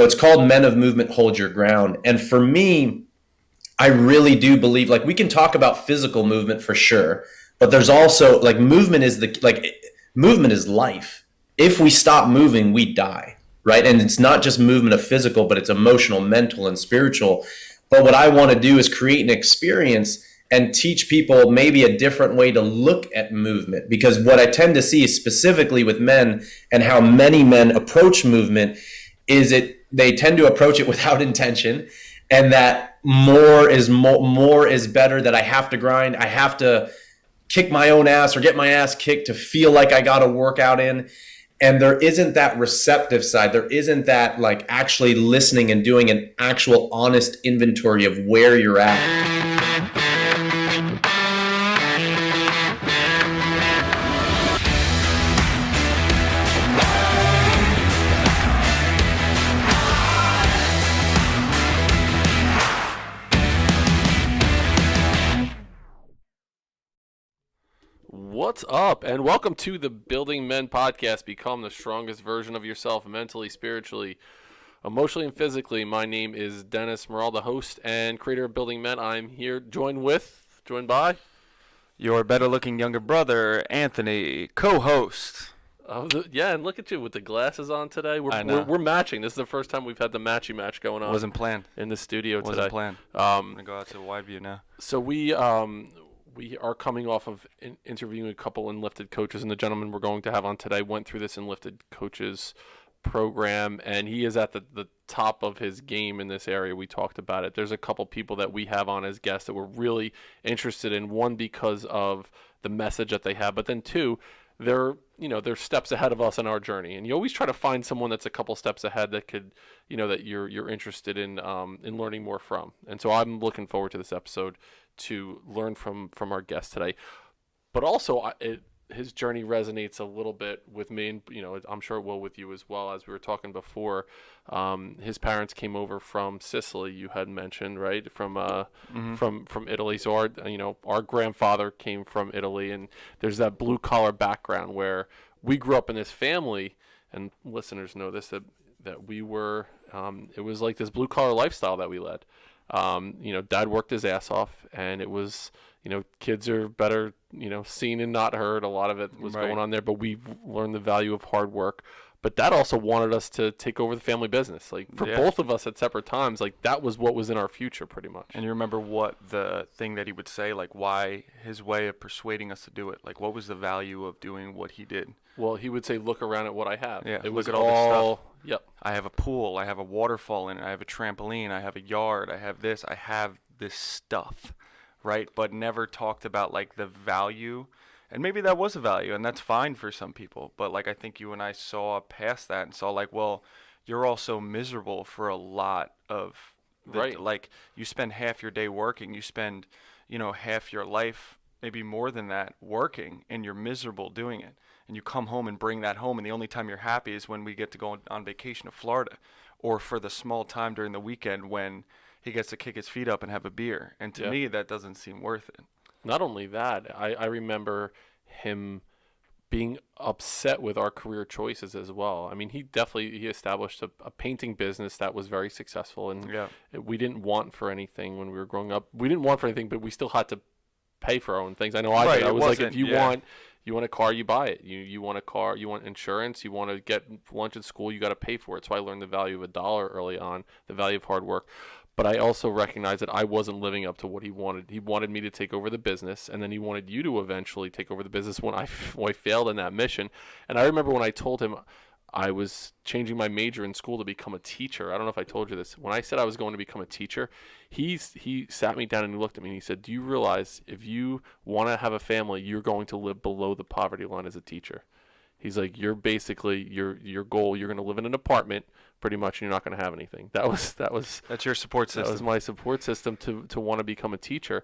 it's called Men of Movement, Hold Your Ground. And for me, I really do believe, like, we can talk about physical movement for sure, but there's also like movement is life. If we stop moving, we die, right? And it's not just movement of physical, but it's emotional, mental, and spiritual. But what I want to do is create an experience and teach people maybe a different way to look at movement. Because what I tend to see specifically with men and how many men approach movement is they tend to approach it without intention, and that more is better, that I have to grind, I have to kick my own ass or get my ass kicked to feel like I got a workout in. And there isn't that receptive side. There isn't that like actually listening and doing an actual honest inventory of where you're at. What's up, and welcome to the Building Men podcast. Become the strongest version of yourself mentally, spiritually, emotionally, and physically. My name is Dennis Morrell, the host and creator of Building Men. I'm here joined by your better-looking younger brother, Anthony, co-host. Yeah, and look at you with the glasses on today. We're matching. This is the first time we've had the matchy match going on. Wasn't planned in the studio today. Wasn't planned. I'm gonna go out to the wide view now. So we are coming off of interviewing a couple enlifted coaches, and the gentleman we're going to have on today went through this enlifted coaches program, and he is at the top of his game in this area. We talked about it. There's a couple people that we have on as guests that we're really interested in. One, because of the message that they have, but then two, they're steps ahead of us in our journey. And you always try to find someone that's a couple steps ahead that could, that you're interested in learning more from. And so I'm looking forward to this episode to learn from our guest today. But also his journey resonates a little bit with me, and I'm sure it will with you as well. As we were talking before, his parents came over from Sicily, you had mentioned, right? From Italy. So our grandfather came from Italy, and there's that blue collar background where we grew up in this family, and listeners know this, that we were it was like this blue collar lifestyle that we led. Dad worked his ass off, and it was, kids are better, seen and not heard. A lot of it was going on there, but we learned the value of hard work. But Dad also wanted us to take over the family business. Like, for both of us at separate times, like, that was what was in our future pretty much. And you remember what the thing that he would say, like, why his way of persuading us to do it? Like, what was the value of doing what he did? Well, he would say, look around at what I have. Yeah, it look at all this stuff. Yep. I have a pool. I have a waterfall in it. I have a trampoline. I have a yard. I have this. I have this stuff, right? But never talked about, like, the value. And maybe that was a value, and that's fine for some people. But, like, I think you and I saw past that and saw, like, well, you're also miserable for a lot of right. Like, you spend half your day working. You spend, half your life, maybe more than that, working, and you're miserable doing it. And you come home and bring that home, and the only time you're happy is when we get to go on vacation to Florida, or for the small time during the weekend when he gets to kick his feet up and have a beer. And to me, that doesn't seem worth it. Not only that, I remember him being upset with our career choices as well. I mean, he established a painting business that was very successful, and we didn't want for anything when we were growing up. We didn't want for anything, but we still had to pay for our own things. I know I did. I was like, if you want a car, you buy it. You want a car, you want insurance, you want to get lunch at school, you got to pay for it. So I learned the value of $1 early on, the value of hard work. But I also recognized that I wasn't living up to what he wanted. He wanted me to take over the business, and then he wanted you to eventually take over the business when I failed in that mission. And I remember when I told him I was changing my major in school to become a teacher. I don't know if I told you this. When I said I was going to become a teacher, he sat me down and he looked at me and he said, do you realize if you want to have a family, you're going to live below the poverty line as a teacher? He's like, you're basically, your goal, you're going to live in an apartment pretty much, and you're not going to have anything. That's your support system. That was my support system to want to become a teacher.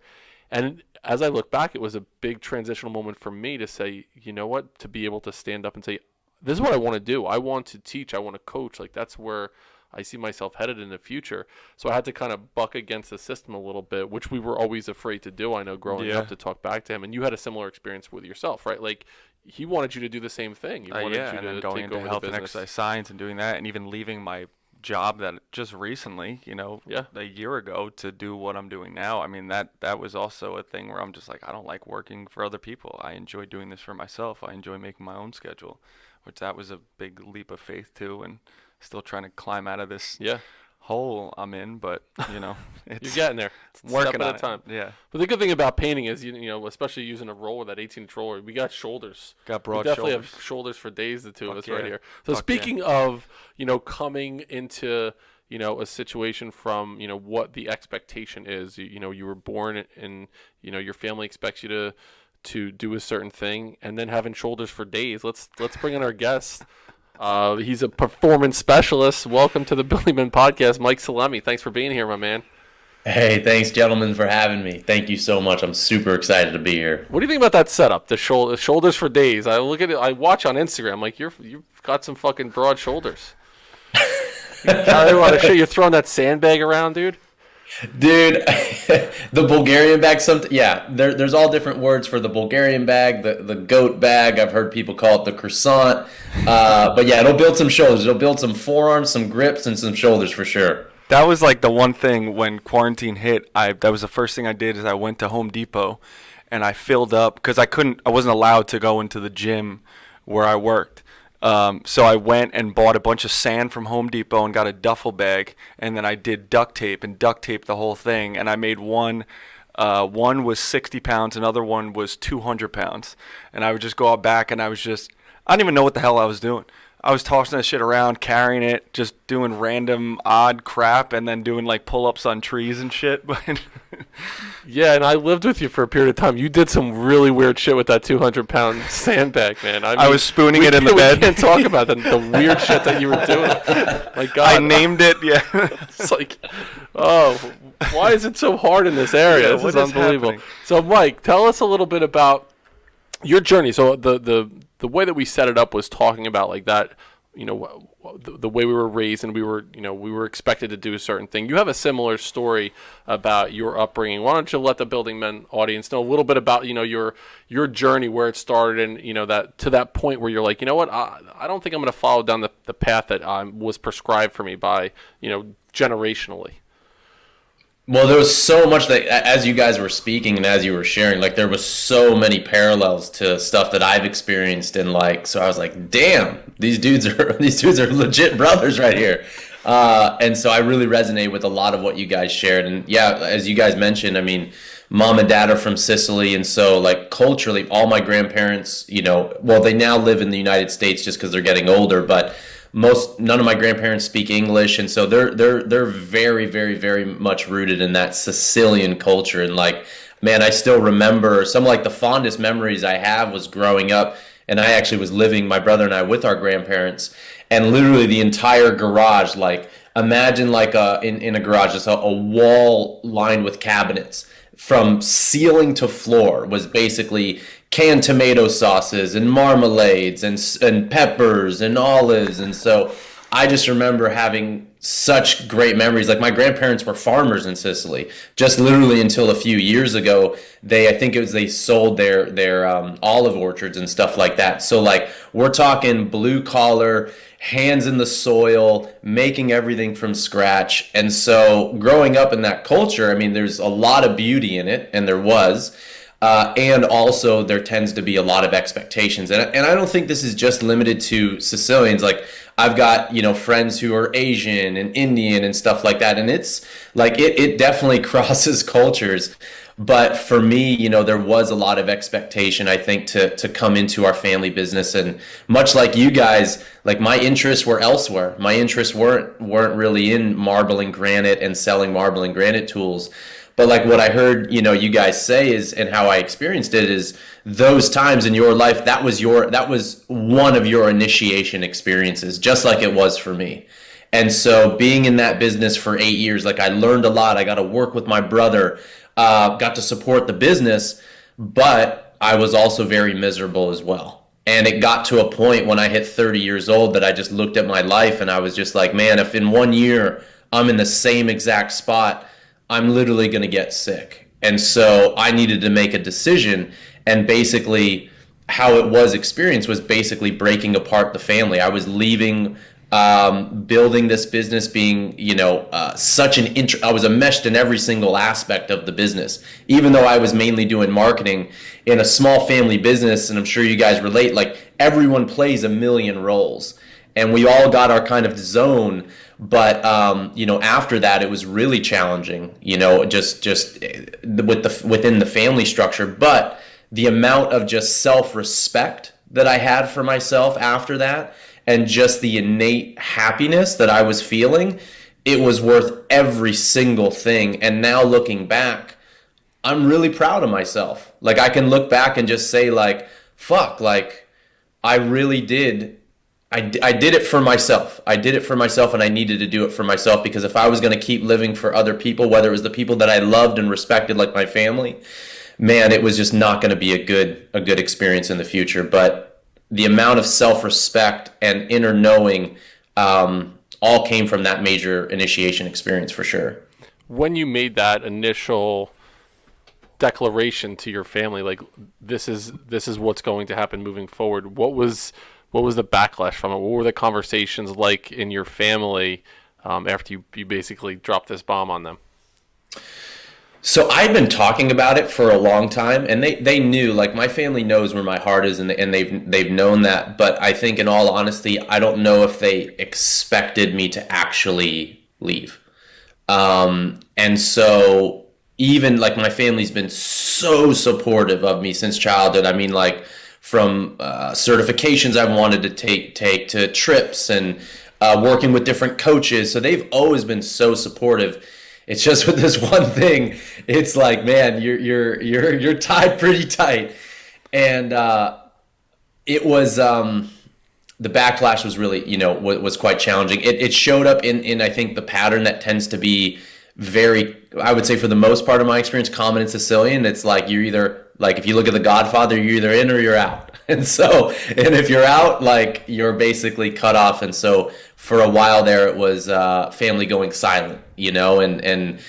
And as I look back, it was a big transitional moment for me to say, you know what, to be able to stand up and say, this is what I want to do. I want to teach. I want to coach. Like, that's where I see myself headed in the future. So I had to kind of buck against the system a little bit, which we were always afraid to do. I know growing up, to talk back to him. And you had a similar experience with yourself, right? Like, he wanted you to do the same thing. He wanted you and to then going take into over health the and business. exercise science and doing that, and even leaving my job that just recently, Yeah. a year ago to do what I'm doing now. I mean, that was also a thing where I'm just like, I don't like working for other people. I enjoy doing this for myself. I enjoy making my own schedule, which that was a big leap of faith too, and still trying to climb out of this Yeah. hole I'm in, but You're it's getting there. working Step on at a time. it. Yeah, But the good thing about painting is, especially using a roller, that 18-inch roller, we got shoulders. got We broad definitely shoulders. have shoulders for days, the two of Fuck us right yeah. here. So Fuck yeah. speaking of, coming into, a situation from, what the expectation is, you were born and, your family expects you to do a certain thing, and then having shoulders for days. Let's bring in our guest. He's a performance specialist. Welcome to the Billyman Podcast, Mike Salemi. Thanks for being here, my man. Hey, thanks, gentlemen, for having me. Thank you so much. I'm super excited to be here. What do you think about that setup? The shoulders for days. I look at it. I watch on Instagram. Like you've got some fucking broad shoulders. You carry a lot of shit. You're throwing that sandbag around, dude. Dude, the Bulgarian bag, there's all different words for the Bulgarian bag, the goat bag. I've heard people call it the croissant. But yeah, it'll build some shoulders. It'll build some forearms, some grips, and some shoulders for sure. That was like the one thing when quarantine hit. That was the first thing I did is I went to Home Depot, and I filled up because I wasn't allowed to go into the gym where I worked. So I went and bought a bunch of sand from Home Depot and got a duffel bag, and then I did duct tape the whole thing, and I made one was 60 pounds, another one was 200 pounds, and I would just go out back, and I didn't even know what the hell I was doing. I was tossing that shit around, carrying it, just doing random odd crap, and then doing like pull-ups on trees and shit. Yeah, and I lived with you for a period of time. You did some really weird shit with that 200-pound sandbag, man. I was spooning it in the bed. We can't talk about the weird shit that you were doing. Like God, I named it. Yeah. It's like, oh, why is it so hard in this area? Yeah, This is unbelievable. So, Mike, tell us a little bit about your journey. So the way that we set it up was talking about like that, the way we were raised and we were expected to do a certain thing. You have a similar story about your upbringing. Why don't you let the Building Men audience know a little bit about, your journey, where it started, and, that to that point where you're like, you know what, I don't think I'm going to follow down the path that was prescribed for me by, generationally. Well, there was so much that, as you guys were speaking and as you were sharing, like there was so many parallels to stuff that I've experienced, and like, so I was like, damn, these dudes are legit brothers right here. And so I really resonate with a lot of what you guys shared. And yeah, as you guys mentioned, I mean, mom and dad are from Sicily, and so like culturally, all my grandparents, they now live in the United States just because they're getting older, but none of my grandparents speak English, and so they're very, very, very much rooted in that Sicilian culture. And like, man, I still remember some like the fondest memories I have was growing up, and I actually was living, my brother and I, with our grandparents, and literally the entire garage, like imagine like in a garage, just a wall lined with cabinets from ceiling to floor was basically canned tomato sauces and marmalades and peppers and olives. And so I just remember having such great memories. Like my grandparents were farmers in Sicily. Just literally until a few years ago, they sold their olive orchards and stuff like that. So like we're talking blue collar, hands in the soil, making everything from scratch. And so growing up in that culture, I mean, there's a lot of beauty in it, and there was. And also there tends to be a lot of expectations. And I don't think this is just limited to Sicilians. Like I've got, friends who are Asian and Indian and stuff like that. And it's like, it definitely crosses cultures. But for me, there was a lot of expectation, I think, to come into our family business. And much like you guys, like my interests were elsewhere. My interests weren't really in marble and granite and selling marble and granite tools. But like what I heard, you guys say is, and how I experienced it is, those times in your life, that was one of your initiation experiences, just like it was for me. And so being in that business for 8 years, like I learned a lot. I got to work with my brother, got to support the business, but I was also very miserable as well. And it got to a point when I hit 30 years old that I just looked at my life and I was just like, man, if in 1 year I'm in the same exact spot, I'm literally going to get sick. And so I needed to make a decision, and basically how it was experienced was basically breaking apart the family. I was leaving building this business, being, I was enmeshed in every single aspect of the business, even though I was mainly doing marketing in a small family business. And I'm sure you guys relate, like everyone plays a million roles and we all got our kind of zone. But, after that, it was really challenging, just within the family structure. But the amount of just self-respect that I had for myself after that, and just the innate happiness that I was feeling, it was worth every single thing. And now looking back, I'm really proud of myself. Like I can look back and just say like, fuck, like I really did. I did it for myself. I did it for myself, and I needed to do it for myself, because if I was going to keep living for other people, whether it was the people that I loved and respected, like my family, man, it was just not going to be a good experience in the future. But the amount of self-respect and inner knowing all came from that major initiation experience for sure. When you made that initial declaration to your family, like this is what's going to happen moving forward, what was the backlash from it? What were the conversations like in your family after you basically dropped this bomb on them? So I'd been talking about it for a long time, and they knew, like my family knows where my heart is, and they've known that. But I think, in all honesty, I don't know if they expected me to actually leave. And so even like my family's been so supportive of me since childhood. I mean, like from certifications I've wanted to take to trips and working with different coaches. So they've always been so supportive. It's just with this one thing, it's like, man, you're tied pretty tight, and it was the backlash was really, was quite challenging. It showed up in I think the pattern that tends to be very, I would say for the most part of my experience, common in Sicilian. It's like you're either, like if you look at The Godfather, you're either in or you're out. And if you're out, like you're basically cut off. And so for a while there, it was family going silent, again,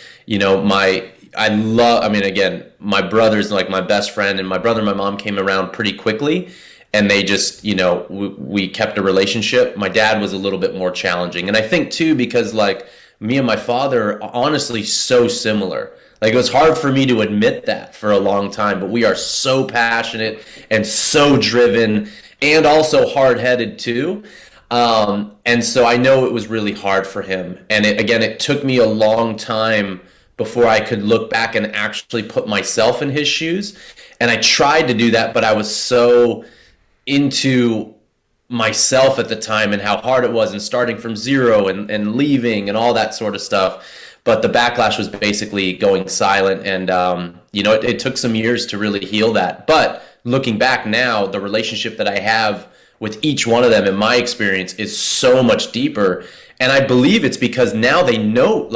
my brother's like my best friend, and my brother and my mom came around pretty quickly, and they just, we kept a relationship. My dad was a little bit more challenging. And I think too, because like me and my father are honestly so similar. Like it was hard for me to admit that for a long time, but we are so passionate and so driven, and also hard-headed too. And so I know it was really hard for him. And it took me a long time before I could look back and actually put myself in his shoes. And I tried to do that, but I was so into myself at the time and how hard it was, and starting from zero and leaving and all that sort of stuff. But the backlash was basically going silent, and it took some years to really heal that. But looking back now, the relationship that I have with each one of them, in my experience, is so much deeper. And I believe it's because now they know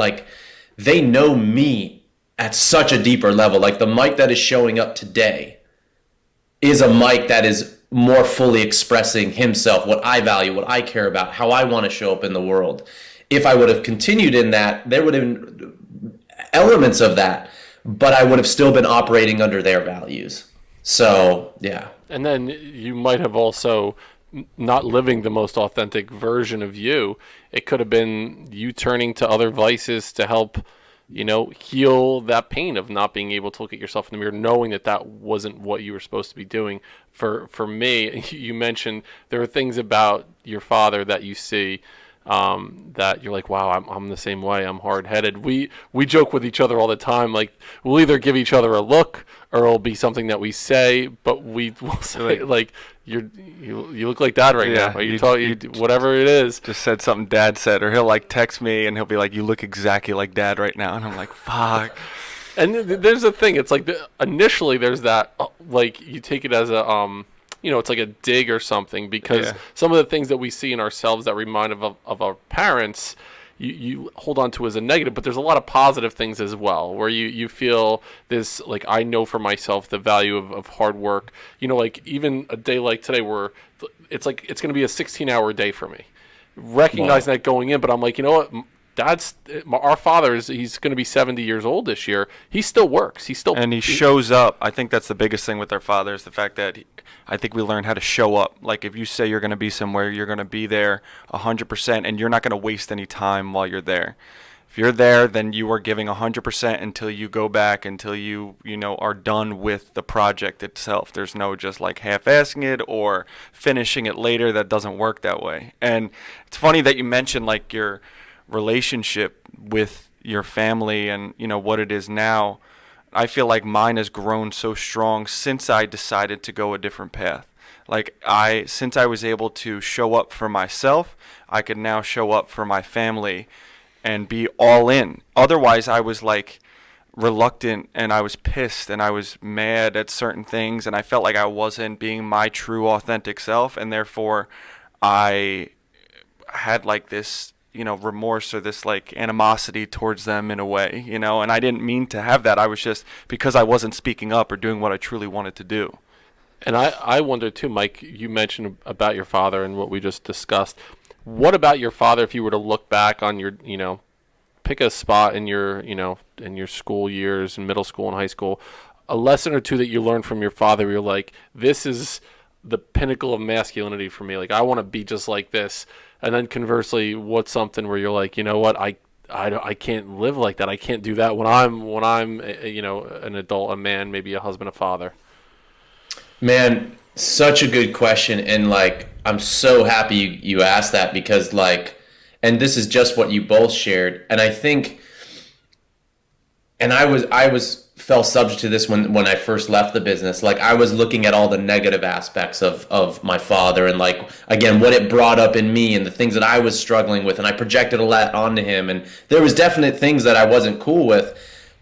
me at such a deeper level. Like the Mike that is showing up today is a Mike that is more fully expressing himself, what I value, what I care about, how I want to show up in the world. If I would have continued in that, there would have been elements of that, but I would have still been operating under their values. So, yeah. And then you might have also not living the most authentic version of you. It could have been you turning to other vices to help, heal that pain of not being able to look at yourself in the mirror, knowing that wasn't what you were supposed to be doing. For me, you mentioned there are things about your father that you see that you're like, wow, I'm the same way. I'm hard-headed. We joke with each other all the time. Like we'll either give each other a look, or it'll be something that we say, but we will say like, you look like Dad right now. Or you whatever it is. Just said something Dad said, or he'll like text me and he'll be like, you look exactly like Dad right now, and I'm like, fuck. And there's a thing. It's like initially there's that like you take it as a it's like a dig or something, because some of the things that we see in ourselves that remind of our parents, you hold on to as a negative, but there's a lot of positive things as well, where you feel this, like, I know for myself the value of hard work. Like even a day like today where it's like, it's going to be a 16-hour day for me. Recognizing that going in, but I'm like, you know what? our father he's going to be 70 years old this year. He still works. And he shows up. I think that's the biggest thing with our father is the fact that I think we learn how to show up. Like if you say you're going to be somewhere, you're going to be there 100%, and you're not going to waste any time while you're there. If you're there, then you are giving 100% until you go back, until you are done with the project itself. There's no just like half-assing it or finishing it later. That doesn't work that way. And it's funny that you mentioned like your relationship with your family and what it is now. I feel like mine has grown so strong since I decided to go a different path. Like since I was able to show up for myself, I could now show up for my family and be all in. Otherwise, I was like reluctant and I was pissed and I was mad at certain things and I felt like I wasn't being my true authentic self, and therefore I had like this remorse or this like animosity towards them in a way, and I didn't mean to have that. I was just because I wasn't speaking up or doing what I truly wanted to do. And I wonder too, Mike, you mentioned about your father and what we just discussed. What about your father, if you were to look back on your, pick a spot in your, in your school years, in middle school and high school, a lesson or two that you learned from your father where you're like, this is the pinnacle of masculinity for me. Like, I want to be just like this. And then conversely, what's something where you're like, you know what, I can't live like that. I can't do that when I'm an adult, a man, maybe a husband, a father. Man, such a good question. And like, I'm so happy you asked that because like, and this is just what you both shared. And I think, and I fell subject to this when I first left the business. Like I was looking at all the negative aspects of my father and like, again, what it brought up in me and the things that I was struggling with. And I projected a lot onto him. And there was definite things that I wasn't cool with.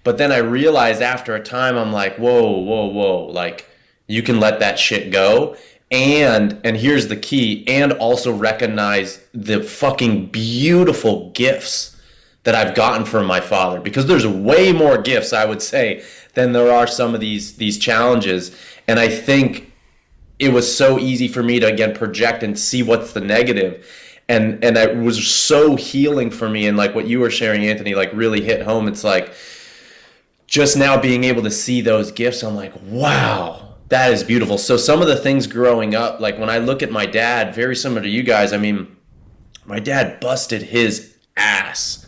But then I realized after a time, I'm like, whoa, like you can let that shit go. And here's the key, and also recognize the fucking beautiful gifts that I've gotten from my father, because there's way more gifts, I would say, than there are some of these challenges. And I think it was so easy for me to, again, project and see what's the negative. And it was so healing for me. And like what you were sharing, Anthony, like really hit home. It's like just now being able to see those gifts, I'm like, wow. That is beautiful. So some of the things growing up, like when I look at my dad, very similar to you guys, I mean, my dad busted his ass.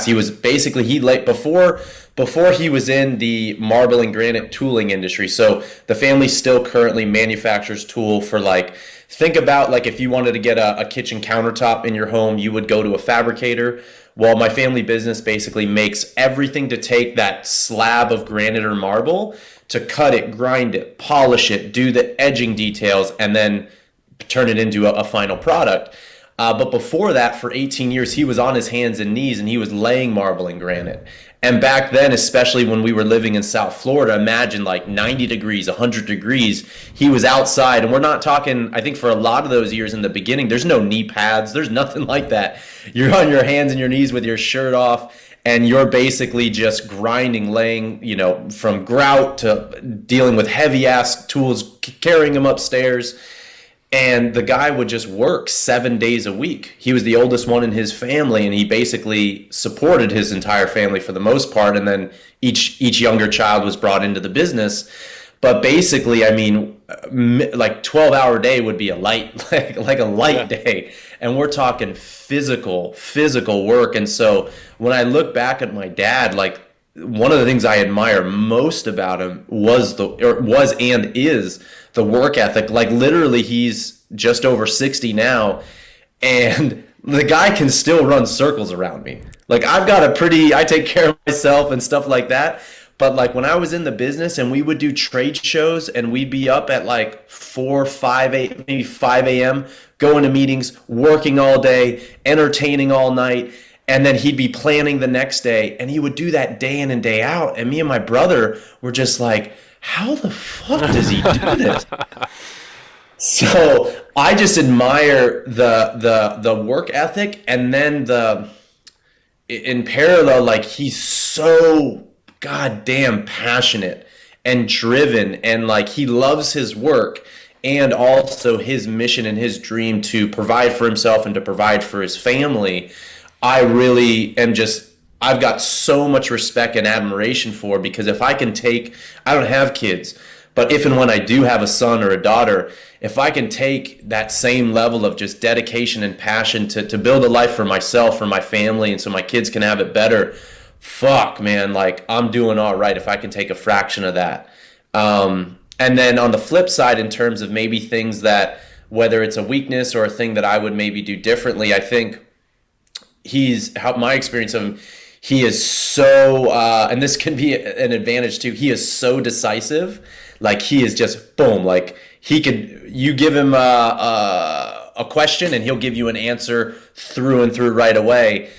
He was basically, before he was in the marble and granite tooling industry. So the family still currently manufactures tool for like, think about like if you wanted to get a kitchen countertop in your home, you would go to a fabricator. Well, my family business basically makes everything to take that slab of granite or marble, to cut it, grind it, polish it, do the edging details, and then turn it into a final product. But before that, for 18 years, he was on his hands and knees and he was laying marble and granite. And back then, especially when we were living in South Florida, imagine like 90 degrees, 100 degrees, he was outside. And we're not talking, I think for a lot of those years in the beginning, there's no knee pads, there's nothing like that. You're on your hands and your knees with your shirt off, and you're basically just grinding, laying, from grout to dealing with heavy ass tools, carrying them upstairs. And the guy would just work 7 days a week. He was the oldest one in his family, and he basically supported his entire family for the most part. And then each younger child was brought into the business. But basically, I mean, like 12-hour day would be a light, like a light day. And we're talking physical work. And so when I look back at my dad, like one of the things I admire most about him was and is the work ethic. Like literally he's just over 60 now, and the guy can still run circles around me. Like I take care of myself and stuff like that. But like when I was in the business and we would do trade shows and we'd be up at like 4, 5, 8, maybe 5 a.m., going to meetings, working all day, entertaining all night. And then he'd be planning the next day, and he would do that day in and day out. And me and my brother were just like, how the fuck does he do this? So I just admire the work ethic. And then in parallel, like he's so goddamn passionate and driven, and like he loves his work and also his mission and his dream to provide for himself and to provide for his family. I really am just, I've got so much respect and admiration for, because if I can take, I don't have kids, but if and when I do have a son or a daughter, if I can take that same level of just dedication and passion to build a life for myself, for my family, and so my kids can have it better, fuck, man, like I'm doing all right if I can take a fraction of that. And then on the flip side, in terms of maybe things that, whether it's a weakness or a thing that I would maybe do differently, I think he's, how my experience of him, he is so and this can be an advantage too, he is so decisive. Like he is just boom, like he could, you give him a question and he'll give you an answer through and through right away.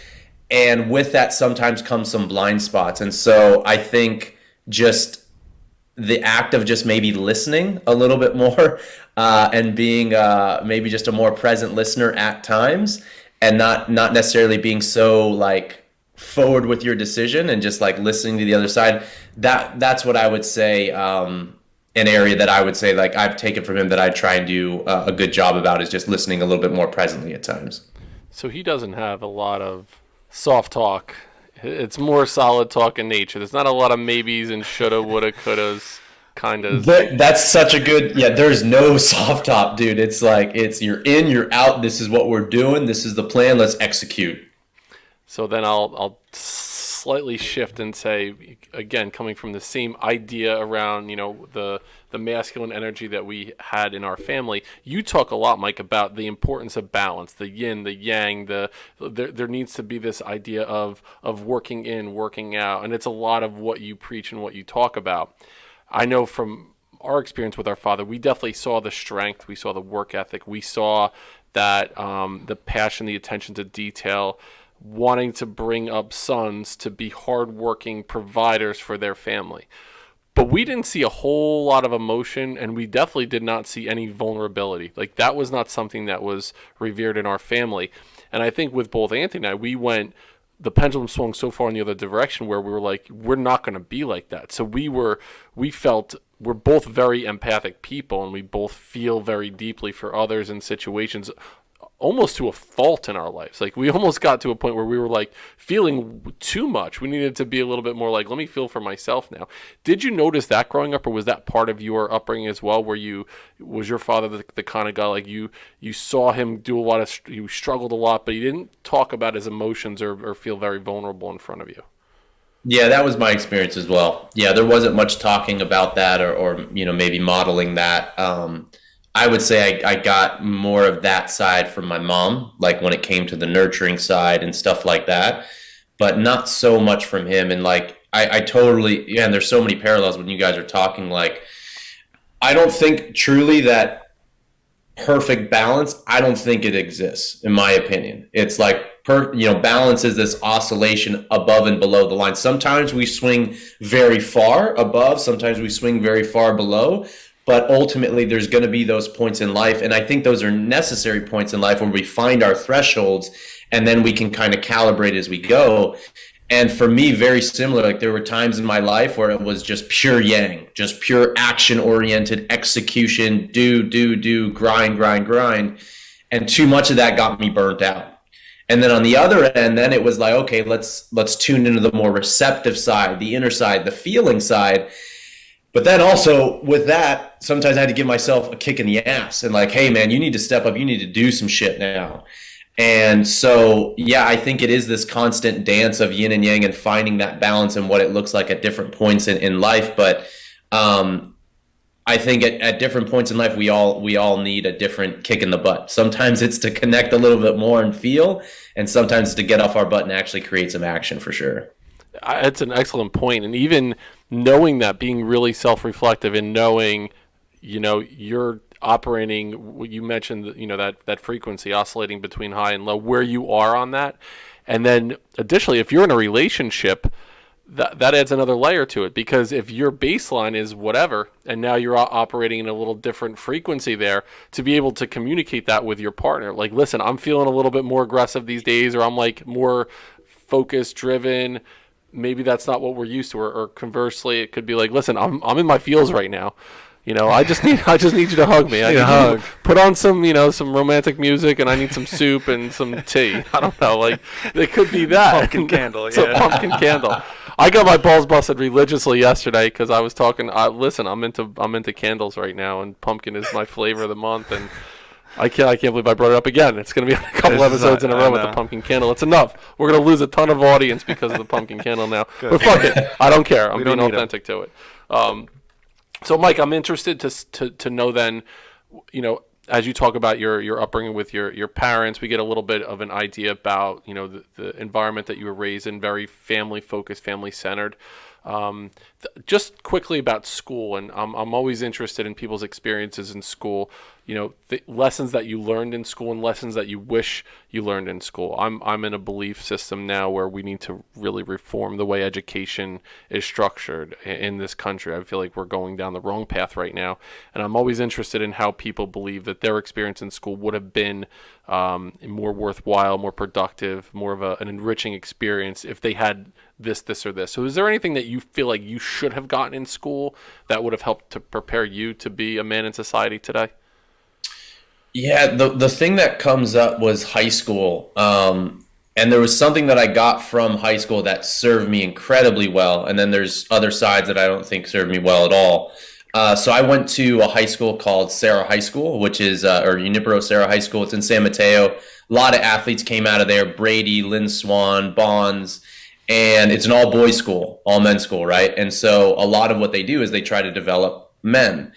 And with that sometimes comes some blind spots. And so I think just the act of just maybe listening a little bit more, and being maybe just a more present listener at times, and not necessarily being so like forward with your decision, and just like listening to the other side. That's what I would say, an area that I would say like I've taken from him that I try and do a good job about, is just listening a little bit more presently at times. So he doesn't have a lot of soft talk. It's more solid talk in nature. There's not a lot of maybes and shoulda, woulda, couldas, kind of. That's such a good, yeah, there's no soft top, dude. It's like, it's, you're in, you're out. This is what we're doing. This is the plan. Let's execute. So then I'll slightly shift and say, again, coming from the same idea around, the masculine energy that we had in our family, you talk a lot, Mike, about the importance of balance, the yin, the yang, there needs to be this idea of working in, working out, and it's a lot of what you preach and what you talk about. I know from our experience with our father, we definitely saw the strength, we saw the work ethic, we saw that the passion, the attention to detail, wanting to bring up sons to be hardworking providers for their family. But we didn't see a whole lot of emotion, and we definitely did not see any vulnerability. Like, that was not something that was revered in our family. And I think with both Anthony and I, the pendulum swung so far in the other direction where we were like, we're not going to be like that. So we felt we're both very empathic people, and we both feel very deeply for others in situations, almost to a fault in our lives. Like, we almost got to a point where we were like feeling too much. We needed to be a little bit more like, let me feel for myself now. Did you notice that growing up, or was that part of your upbringing as well, where was your father the kind of guy like you saw him do a lot of, you struggled a lot, but he didn't talk about his emotions or feel very vulnerable in front of you? Yeah, that was my experience as well. Yeah, there wasn't much talking about that, or maybe modeling that. I would say I got more of that side from my mom, like when it came to the nurturing side and stuff like that, but not so much from him. And like, I totally, yeah, and there's so many parallels when you guys are talking. Like, I don't think truly that perfect balance, I don't think it exists, in my opinion. It's like, balance is this oscillation above and below the line. Sometimes we swing very far above, sometimes we swing very far below. But ultimately, there's going to be those points in life. And I think those are necessary points in life where we find our thresholds, and then we can kind of calibrate as we go. And for me, very similar. Like, there were times in my life where it was just pure yang, just pure action-oriented execution, do, grind. And too much of that got me burnt out. And then on the other end, then it was like, okay, let's tune into the more receptive side, the inner side, the feeling side. But then also with that, sometimes I had to give myself a kick in the ass and like, hey man, you need to step up. You need to do some shit now. And so, yeah, I think it is this constant dance of yin and yang and finding that balance and what it looks like at different points in life. But I think at different points in life, we all need a different kick in the butt. Sometimes it's to connect a little bit more and feel, and sometimes it's to get off our butt and actually create some action, for sure. It's an excellent point. And even knowing that, being really self-reflective and knowing, you're operating, you mentioned, that frequency oscillating between high and low, where you are on that. And then additionally, if you're in a relationship, that adds another layer to it, because if your baseline is whatever, and now you're operating in a little different frequency there, to be able to communicate that with your partner, like, listen, I'm feeling a little bit more aggressive these days, or I'm like more focus driven. Maybe that's not what we're used to, or conversely, it could be like, listen, I'm in my feels right now. I just need you to hug me. I need you to put on some, some romantic music, and I need some soup and some tea. I don't know, like it could be that Pumpkin candle, It's a pumpkin candle. I got my balls busted religiously yesterday because I was talking. Listen, I'm into candles right now, and pumpkin is my flavor of the month, and I can't believe I brought it up again. It's going to be a couple episodes in a row with the pumpkin candle. It's enough. We're going to lose a ton of audience because of the pumpkin candle now. Good. But fuck it. I don't care. I'm being authentic to it. So, Mike, I'm interested to know then, as you talk about your upbringing with your parents, we get a little bit of an idea about, the environment that you were raised in, very family-focused, family-centered. Just quickly about school, and I'm always interested in people's experiences in school. The lessons that you learned in school and lessons that you wish you learned in school. I'm in a belief system now where we need to really reform the way education is structured in this country. I feel like we're going down the wrong path right now, and I'm always interested in how people believe that their experience in school would have been more worthwhile, more productive, more of an enriching experience if they had this, or this. So is there anything that you feel like you should have gotten in school that would have helped to prepare you to be a man in society today? Yeah, the thing that comes up was high school. And there was something that I got from high school that served me incredibly well. And then there's other sides that I don't think served me well at all. So I went to a high school called Sarah High School, which is, or Unipro Sarah High School. It's in San Mateo. A lot of athletes came out of there: Brady, Lynn Swan, Bonds. And it's an all boys school, all men's school, right? And so a lot of what they do is they try to develop men.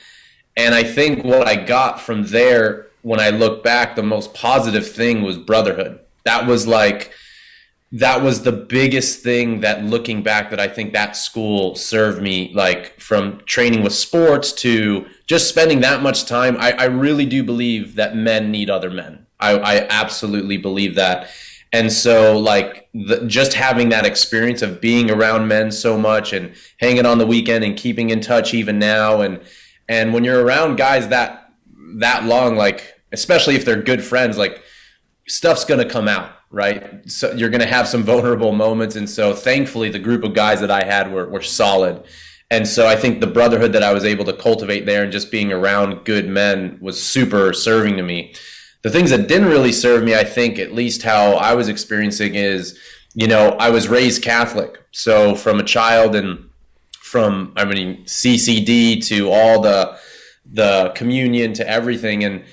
And I think what I got from there, when I look back, the most positive thing was brotherhood. That was the biggest thing that, looking back, that I think that school served me, like from training with sports to just spending that much time. I really do believe that men need other men. I absolutely believe that. And so just having that experience of being around men so much and hanging on the weekend and keeping in touch even now. And when you're around guys that long, especially if they're good friends, stuff's going to come out, right? So you're going to have some vulnerable moments. And so thankfully the group of guys that I had were solid. And so I think the brotherhood that I was able to cultivate there and just being around good men was super serving to me. The things that didn't really serve me, I think, at least how I was experiencing, is, I was raised Catholic. So from a child, and from, CCD to all the communion to everything. And,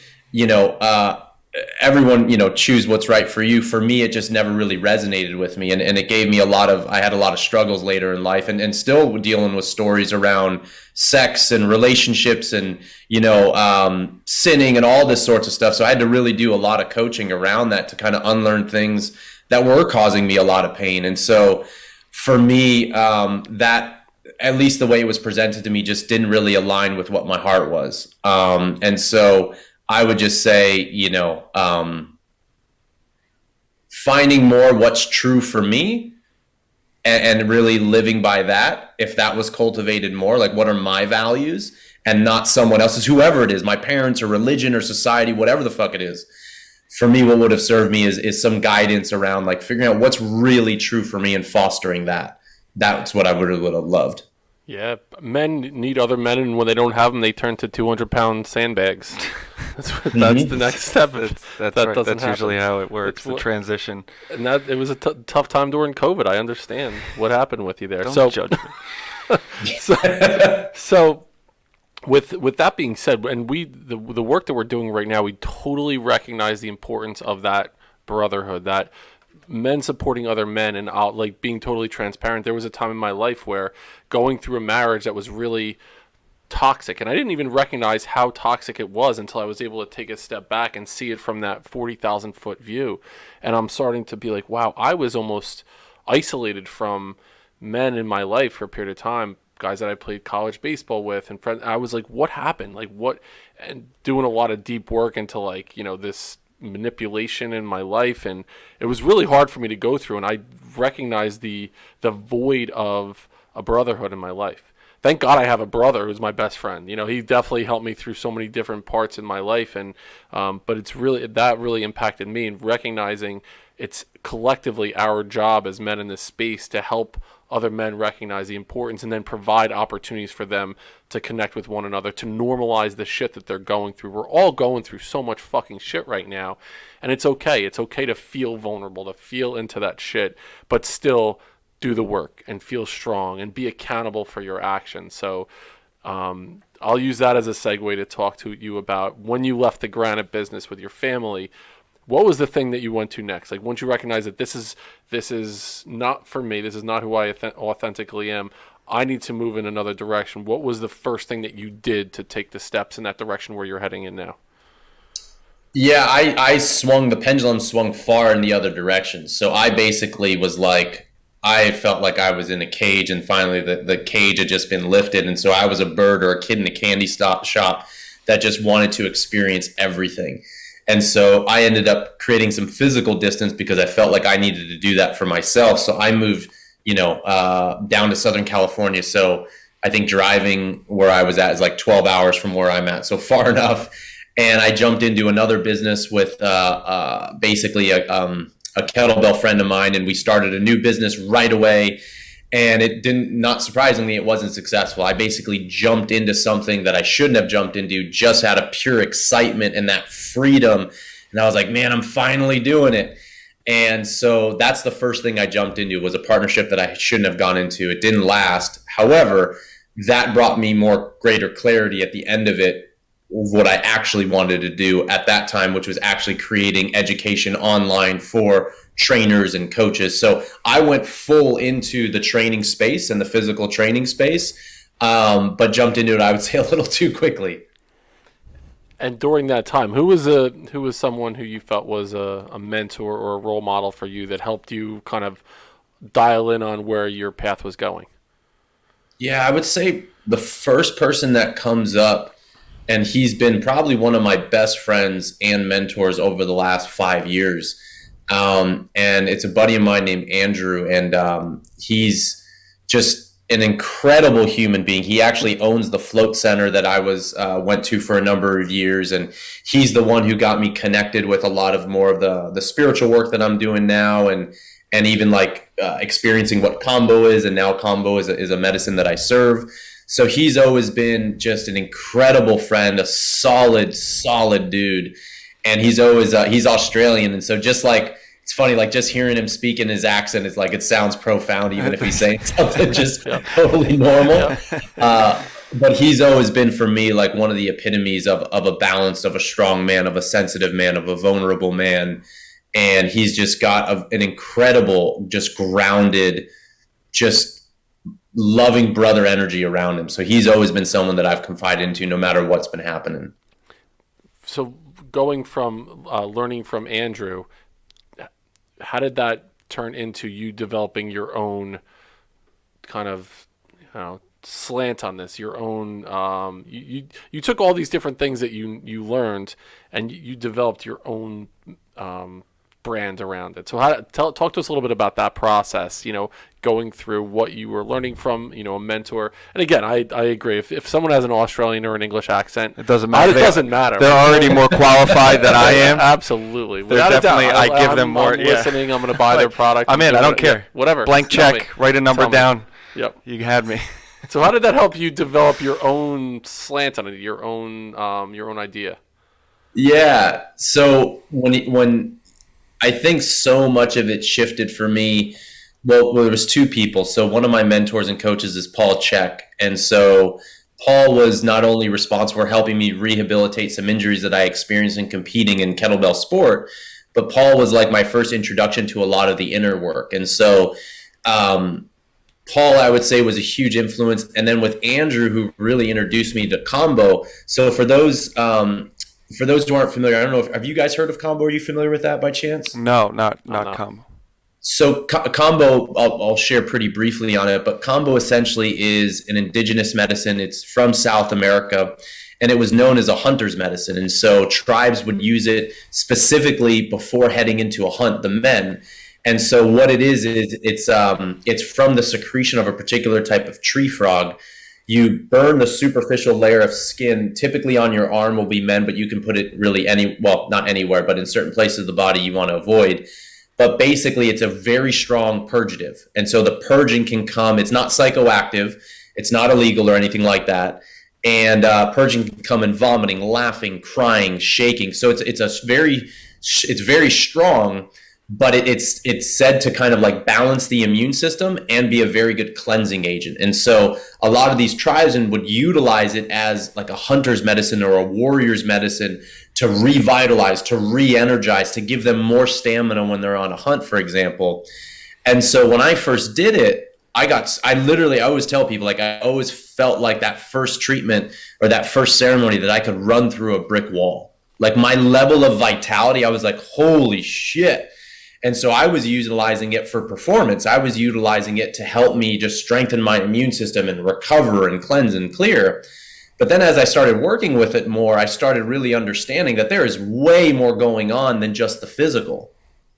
everyone, choose what's right for you. For me, it just never really resonated with me. And it gave me I had a lot of struggles later in life, and still dealing with stories around sex and relationships and, sinning and all this sorts of stuff. So I had to really do a lot of coaching around that to kind of unlearn things that were causing me a lot of pain. And so for me, that, at least the way it was presented to me, just didn't really align with what my heart was. And so I would just say, finding more what's true for me and really living by that. If that was cultivated more, what are my values and not someone else's, whoever it is, my parents or religion or society, whatever the fuck it is. For me, what would have served me is some guidance around figuring out what's really true for me and fostering that. That's what I would have loved. Yeah, men need other men, and when they don't have them, they turn to 200-pound sandbags. That's the next step. That's right. That's usually how it works. The transition. And it was a tough time during COVID. I understand what happened with you there. Don't judge me. So with that being said, and the work that we're doing right now, we totally recognize the importance of that brotherhood, that men supporting other men, and being totally transparent. There was a time in my life where going through a marriage that was really toxic, and I didn't even recognize how toxic it was until I was able to take a step back and see it from that 40,000 foot view. And I'm starting to be like, wow, I was almost isolated from men in my life for a period of time, guys that I played college baseball with and friends. I was like, what happened? And doing a lot of deep work into this manipulation in my life, and it was really hard for me to go through, and I recognized the void of a brotherhood in my life. Thank God I have a brother who's my best friend. He definitely helped me through so many different parts in my life, and but that really impacted me, and recognizing it's collectively our job as men in this space to help other men recognize the importance and then provide opportunities for them to connect with one another, to normalize the shit that they're going through. We're all going through so much fucking shit right now, and it's okay. It's okay to feel vulnerable, to feel into that shit, but still do the work and feel strong and be accountable for your actions. So I'll use that as a segue to talk to you about when you left the granite business with your family. What was the thing that you went to next? Like, once you recognize that this is not for me, this is not who I authentically am, I need to move in another direction. What was the first thing that you did to take the steps in that direction where you're heading in now? Yeah, I swung, the pendulum swung far in the other direction. So I basically was like, I felt like I was in a cage, and finally the cage had just been lifted. And so I was a bird or a kid in a candy shop that just wanted to experience everything. And so I ended up creating some physical distance because I felt like I needed to do that for myself. So I moved, down to Southern California. So I think driving where I was at is like 12 hours from where I'm at. So far enough. And I jumped into another business with basically a kettlebell friend of mine, and we started a new business right away. And it didn't, not surprisingly, it wasn't successful. I basically jumped into something that I shouldn't have jumped into, just out of pure excitement and that freedom. And I was like, man, I'm finally doing it. And so that's the first thing I jumped into, was a partnership that I shouldn't have gone into. It didn't last. However, that brought me more greater clarity at the end of it, what I actually wanted to do at that time, which was actually creating education online for trainers and coaches. So I went full into the training space and the physical training space, but jumped into it, I would say, a little too quickly. And during that time, who was someone who you felt was a mentor or a role model for you that helped you kind of dial in on where your path was going? Yeah, I would say the first person that comes up, and he's been probably one of my best friends and mentors over the last 5 years. And it's a buddy of mine named Andrew, and he's just an incredible human being. He actually owns the float center that I went to for a number of years, and he's the one who got me connected with a lot of more of the spiritual work that I'm doing now, and even like experiencing what combo is, and now combo is a medicine that I serve. So he's always been just an incredible friend, a solid dude. And he's always, he's Australian. And so just like, it's funny, like just hearing him speak in his accent, it's like, it sounds profound, even if he's saying something just totally normal. But he's always been for me, like one of the epitomes of a balanced, of a strong man, of a sensitive man, of a vulnerable man. And he's just got an incredible, just grounded, just loving brother energy around him. So he's always been someone that I've confided into no matter what's been happening. So going from learning from Andrew, how did that turn into you developing your own kind of slant on this, your own you took all these different things that you learned, and you developed your own brand around it. So talk to us a little bit about that process, going through what you were learning from, a mentor. And again, I agree. If someone has an Australian or an English accent, it doesn't matter. It doesn't matter. They're already more qualified than I am. Absolutely. They're definitely, I give them more. I'm listening. I'm going to buy their product. I'm in. I don't care. Whatever. Blank check. Write a number down. Yep. You had me. So how did that help you develop your own slant on it, your own idea? Yeah. So when I think so much of it shifted for me. Well, there was two people. So one of my mentors and coaches is Paul Check. And so Paul was not only responsible for helping me rehabilitate some injuries that I experienced in competing in kettlebell sport, but Paul was like my first introduction to a lot of the inner work. And so Paul, I would say, was a huge influence. And then with Andrew, who really introduced me to combo. So for those who aren't familiar, I don't know have you guys heard of combo? Are you familiar with that by chance? No, not combo. So combo, I'll share pretty briefly on it, but combo essentially is an indigenous medicine. It's from South America, and it was known as a hunter's medicine. And so tribes would use it specifically before heading into a hunt, the men. And so what it is it's from the secretion of a particular type of tree frog. You burn the superficial layer of skin. Typically on your arm will be men, but you can put it really not anywhere, but in certain places of the body you want to avoid. but basically it's a very strong purgative. And so the purging can come, it's not psychoactive, it's not illegal or anything like that. And purging can come in vomiting, laughing, crying, shaking. So it's very strong, but it's said to kind of like balance the immune system and be a very good cleansing agent. And so a lot of these tribesmen would utilize it as like a hunter's medicine or a warrior's medicine to revitalize, to re-energize, to give them more stamina when they're on a hunt, for example. And so when I first did it, I always tell people, like, I always felt like that first treatment or that first ceremony that I could run through a brick wall. Like my level of vitality, I was like, holy shit. And so I was utilizing it for performance. I was utilizing it to help me just strengthen my immune system and recover and cleanse and clear. But then as I started working with it more, I started really understanding that there is way more going on than just the physical.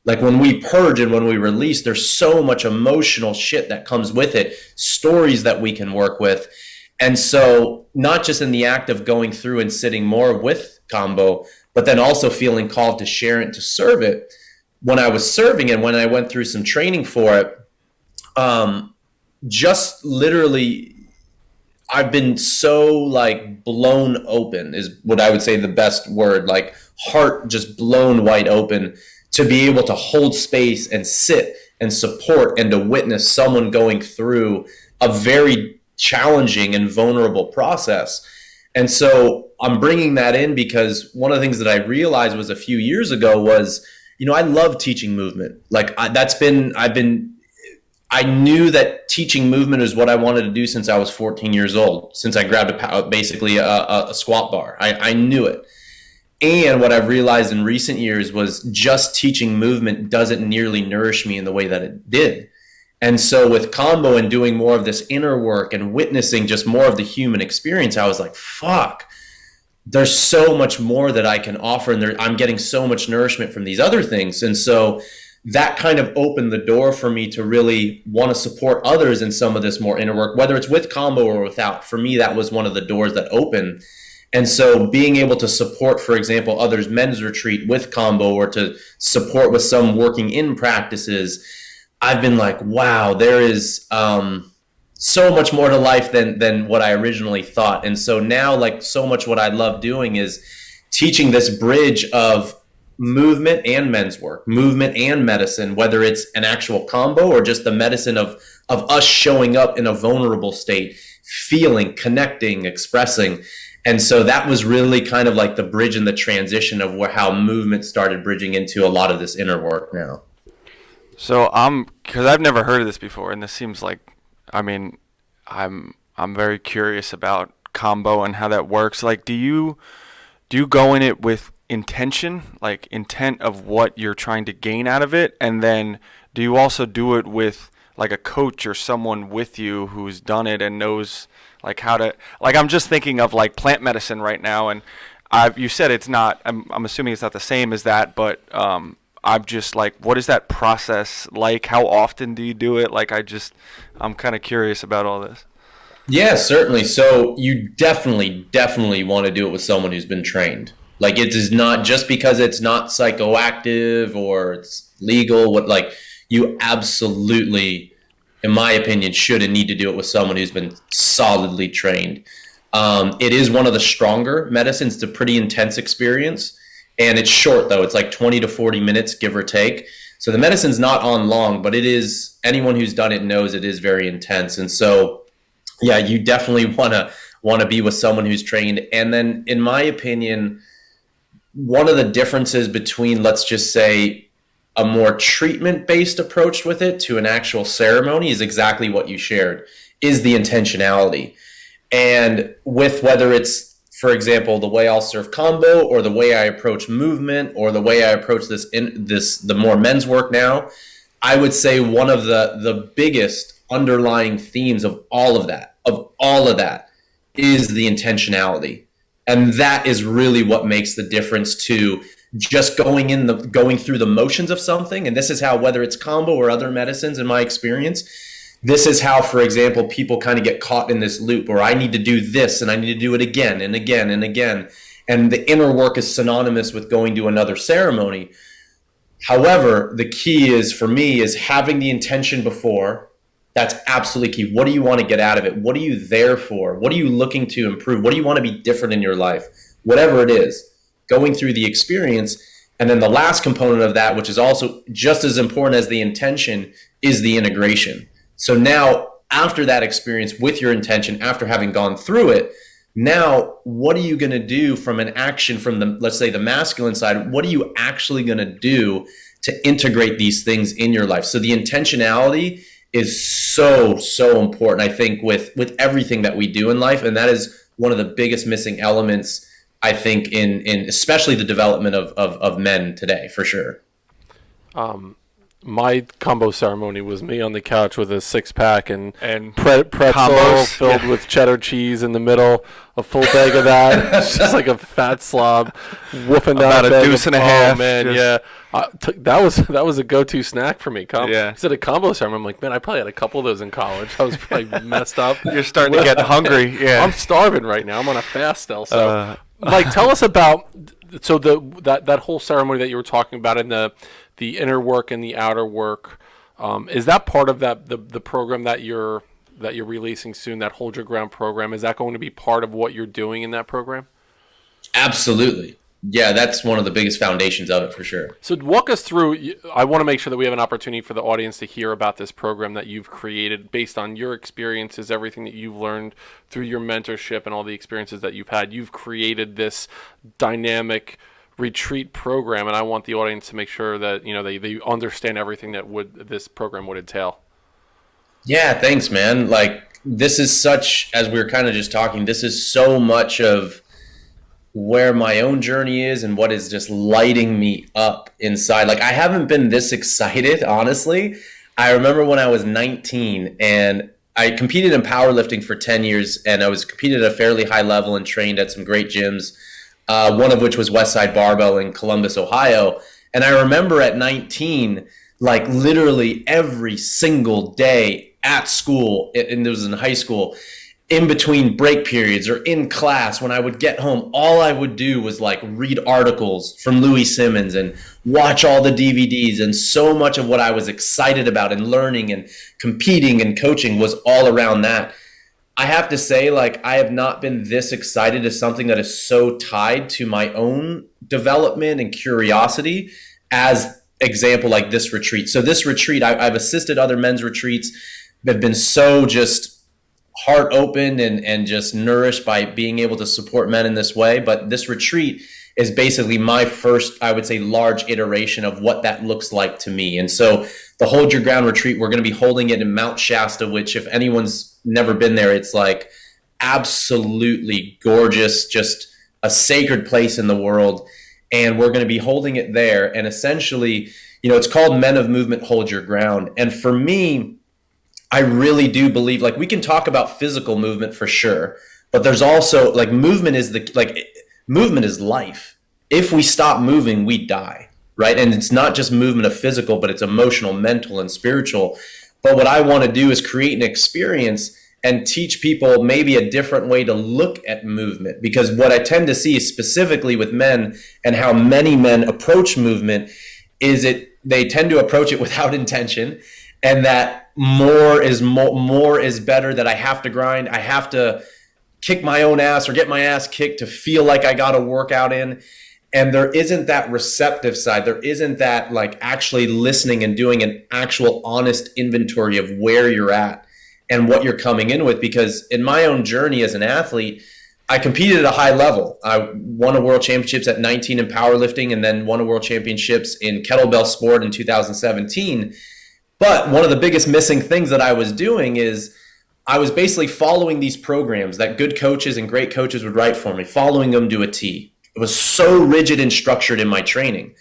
Like when we purge and when we release, there's so much emotional shit that comes with it, stories that we can work with. And so not just in the act of going through and sitting more with Combo, but then also feeling called to share it, to serve it. When I was serving and when I went through some training for it, just literally, I've been so like blown open is what I would say the best word, like heart just blown wide open, to be able to hold space and sit and support and to witness someone going through a very challenging and vulnerable process. And so I'm bringing that in because one of the things that I realized was a few years ago was, I love teaching movement. Like I knew that teaching movement is what I wanted to do since I was 14 years old, since I grabbed basically a squat bar. I knew it. And what I've realized in recent years was just teaching movement doesn't nearly nourish me in the way that it did. And so with Combo and doing more of this inner work and witnessing just more of the human experience, I was like, fuck, there's so much more that I can offer. And I'm getting so much nourishment from these other things. And so that kind of opened the door for me to really want to support others in some of this more inner work, whether it's with Combo or without. For me, that was one of the doors that opened. And so being able to support, for example, others' men's retreat with Combo or to support with some working in practices, I've been like, wow, there is so much more to life than what I originally thought. And so now, like, so much what I love doing is teaching this bridge of movement and men's work, movement and medicine, whether it's an actual combo or just the medicine of us showing up in a vulnerable state, feeling, connecting, expressing. And so that was really kind of like the bridge and the transition of how movement started bridging into a lot of this inner work now. So because I've never heard of this before, and this seems like, I'm very curious about Combo and how that works. Like, do you go in it with intention, like intent of what you're trying to gain out of it, and then do you also do it with like a coach or someone with you who's done it and knows like how to, like, I'm just thinking of like plant medicine right now, and you said it's not, I'm assuming it's not the same as that, but I'm just like, what is that process like? How often do you do it? Like, I'm kind of curious about all this. Yeah, certainly. So you definitely want to do it with someone who's been trained. Like, it is not just because it's not psychoactive or it's legal, you absolutely, in my opinion, should and need to do it with someone who's been solidly trained. It is one of the stronger medicines. It's a pretty intense experience, and it's short, though. It's like 20 to 40 minutes, give or take. So the medicine's not on long, but it is, anyone who's done it knows it is very intense. And so, yeah, you definitely want to be with someone who's trained. And then, in my opinion, one of the differences between, let's just say, a more treatment-based approach with it to an actual ceremony is exactly what you shared, is the intentionality. And with whether it's, for example, the way I'll serve combo or the way I approach movement or the way I approach the more men's work now, I would say one of the biggest underlying themes of all of that is the intentionality. And that is really what makes the difference to just going through the motions of something. And this is how, whether it's combo or other medicines, in my experience, this is how, for example, people kind of get caught in this loop where I need to do this and I need to do it again and again and again. And the inner work is synonymous with going to another ceremony. However, the key is for me is having the intention before. That's absolutely key. What do you want to get out of it? What are you there for? What are you looking to improve? What do you want to be different in your life? Whatever it is, going through the experience. And then the last component of that, which is also just as important as the intention, is the integration. So now, after that experience with your intention, after having gone through it, now what are you going to do from an action from the, let's say, the masculine side? What are you actually going to do to integrate these things in your life? So the intentionality is so important, I think, with everything that we do in life. And that is one of the biggest missing elements, I think, in especially the development of men today, for sure. My combo ceremony was me on the couch with a 6-pack and pretzel combos, filled with cheddar cheese in the middle, a full bag of that. It's just like a fat slob, woofing down about a deuce and a half. Oh man, yeah. That was a go-to snack for me. Yeah. Instead of combo ceremony, I'm like, man, I probably had a couple of those in college. I was probably messed up. You're starting to get hungry. Yeah. I'm starving right now. I'm on a fast still. So, Mike, tell us about that whole ceremony that you were talking about in the inner work and the outer work. Is that part of the program that you're releasing soon, that Hold Your Ground program? Is that going to be part of what you're doing in that program? Absolutely. Yeah, that's one of the biggest foundations of it, for sure. So walk us through. I want to make sure that we have an opportunity for the audience to hear about this program that you've created based on your experiences, everything that you've learned through your mentorship and all the experiences that you've had. You've created this dynamic retreat program, and I want the audience to make sure that they understand everything that this program would entail. Yeah, thanks, man. Like, this is such, as we were kind of just talking, this is so much of where my own journey is and what is just lighting me up inside. Like, I haven't been this excited, honestly. I remember when I was 19 and I competed in powerlifting for 10 years, and I was competed at a fairly high level and trained at some great gyms, one of which was Westside Barbell in Columbus, Ohio. And I remember at 19, like literally every single day at school, and it was in high school, in between break periods or in class, when I would get home, all I would do was like read articles from Louis Simmons and watch all the DVDs. And so much of what I was excited about and learning and competing and coaching was all around that. I have to say, like, I have not been this excited as something that is so tied to my own development and curiosity as example like this retreat. So this retreat, I've assisted other men's retreats that have been so just heart open and just nourished by being able to support men in this way. But this retreat is basically my first, I would say, large iteration of what that looks like to me. And so the Hold Your Ground retreat, we're going to be holding it in Mount Shasta, which if anyone's never been there, it's like absolutely gorgeous, just a sacred place in the world. And we're going to be holding it there. And essentially, it's called Men of Movement Hold Your Ground. And for me, I really do believe, like, we can talk about physical movement for sure, but there's also like movement is life. If we stop moving, we die, right? And it's not just movement of physical, but it's emotional, mental, and spiritual. But what I want to do is create an experience and teach people maybe a different way to look at movement. Because what I tend to see specifically with men and how many men approach movement is they tend to approach it without intention, and that more is better, that I have to grind, I have to kick my own ass or get my ass kicked to feel like I got a workout in. And there isn't that receptive side. There isn't that like actually listening and doing an actual honest inventory of where you're at and what you're coming in with. Because in my own journey as an athlete, I competed at a high level. I won a world championships at 19 in powerlifting, and then won a world championships in kettlebell sport in 2017. But one of the biggest missing things that I was doing is I was basically following these programs that good coaches and great coaches would write for me, following them to a T. It was so rigid and structured in my training.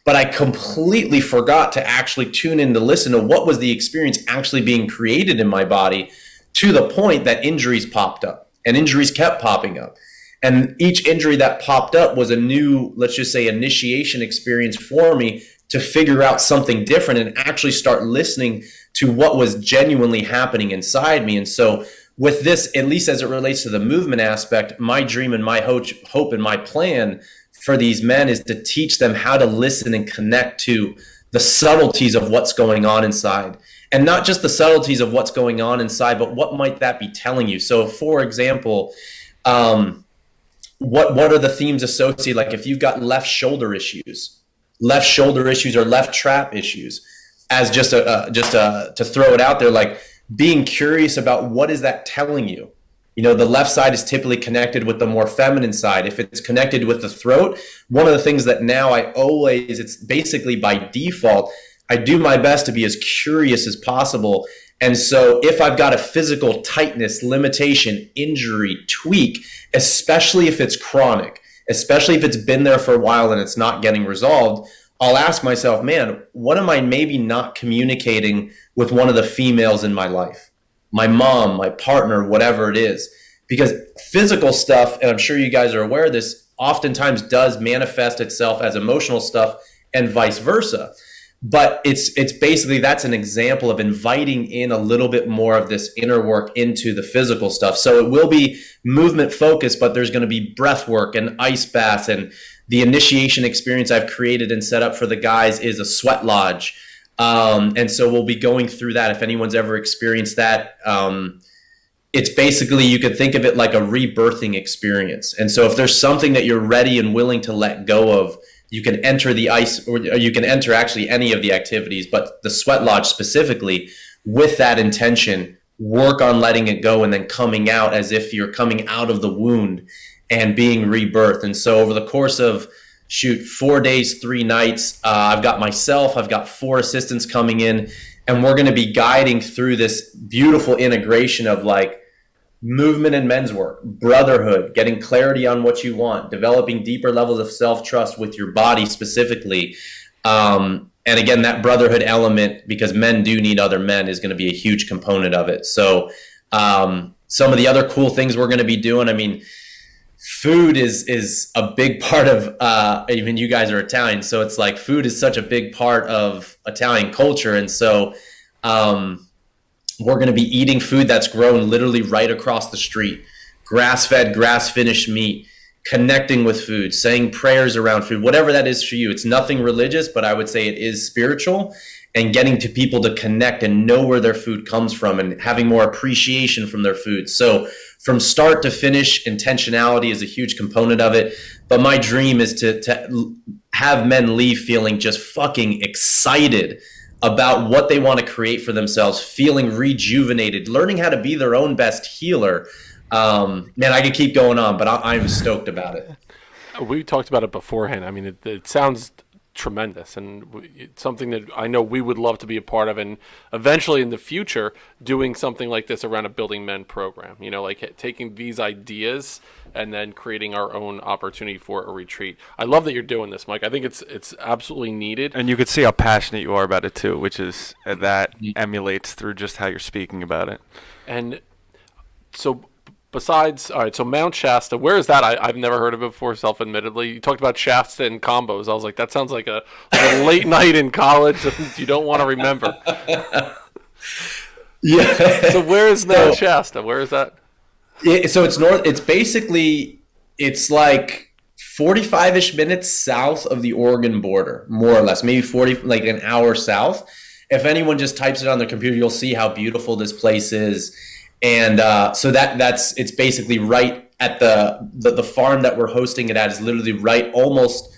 But I completely forgot to actually tune in to listen to what was the experience actually being created in my body, to the point that injuries popped up, and injuries kept popping up. And each injury that popped up was a new, let's just say, initiation experience for me to figure out something different and actually start listening to what was genuinely happening inside me. And so with this, at least as it relates to the movement aspect, my dream and my hope and my plan for these men is to teach them how to listen and connect to the subtleties of what's going on inside. And not just the subtleties of what's going on inside, but what might that be telling you? So, for example, what are the themes associated? Like if you've got left shoulder issues or left trap issues, as just to throw it out there, like being curious about what is that telling you. You know, the left side is typically connected with the more feminine side. If it's connected with the throat, one of the things that now it's basically by default, I do my best to be as curious as possible. And so if I've got a physical tightness, limitation, injury, tweak, especially if it's chronic, especially if it's been there for a while and it's not getting resolved, I'll ask myself, man, what am I maybe not communicating with one of the females in my life? My mom, my partner, whatever it is. Because physical stuff, and I'm sure you guys are aware of this, oftentimes does manifest itself as emotional stuff and vice versa. But it's basically, that's an example of inviting in a little bit more of this inner work into the physical stuff. So it will be movement focused, but there's going to be breath work and ice baths. And the initiation experience I've created and set up for the guys is a sweat lodge. And so we'll be going through that. If anyone's ever experienced that, it's basically, you could think of it like a rebirthing experience. And so if there's something that you're ready and willing to let go of, you can enter the ice, or you can enter actually any of the activities, but the sweat lodge specifically, with that intention, work on letting it go and then coming out as if you're coming out of the wound and being rebirthed. And so over the course of 4 days, 3 nights, I've got 4 assistants coming in, and we're going to be guiding through this beautiful integration of like movement and men's work, brotherhood, getting clarity on what you want, developing deeper levels of self-trust with your body specifically. And again, that brotherhood element, because men do need other men, is going to be a huge component of it. So some of the other cool things we're going to be doing, I mean, food is a big part of, even you guys are Italian, so it's like food is such a big part of Italian culture. And so we're going to be eating food that's grown literally right across the street, grass-fed, grass-finished meat, connecting with food, saying prayers around food, whatever that is for you. It's nothing religious, but I would say it is spiritual, and getting to people to connect and know where their food comes from and having more appreciation from their food. So from start to finish, intentionality is a huge component of it. But my dream is to have men leave feeling just fucking excited about what they want to create for themselves, feeling rejuvenated, learning how to be their own best healer. Man, I could keep going on, but I'm stoked about it. We talked about it beforehand. I mean, it sounds tremendous, and it's something that I know we would love to be a part of, and eventually in the future doing something like this around a Building Men program, you know, like taking these ideas and then creating our own opportunity for a retreat. I love that you're doing this, Mike. I think it's absolutely needed, and you could see how passionate you are about it too, which is that emulates through just how you're speaking about it. And so besides, all right, so Mount Shasta, where is that? I've never heard of it before, self-admittedly. You talked about Shasta and combos. I was like, that sounds like a late night in college that you don't want to remember. Yeah. So where is Mount Shasta? Where is that? So it's north. It's basically, it's like 45-ish minutes south of the Oregon border, more or less, maybe 40, like an hour south. If anyone just types it on their computer, you'll see how beautiful this place is. And so it's basically right at the farm that we're hosting it at is literally right almost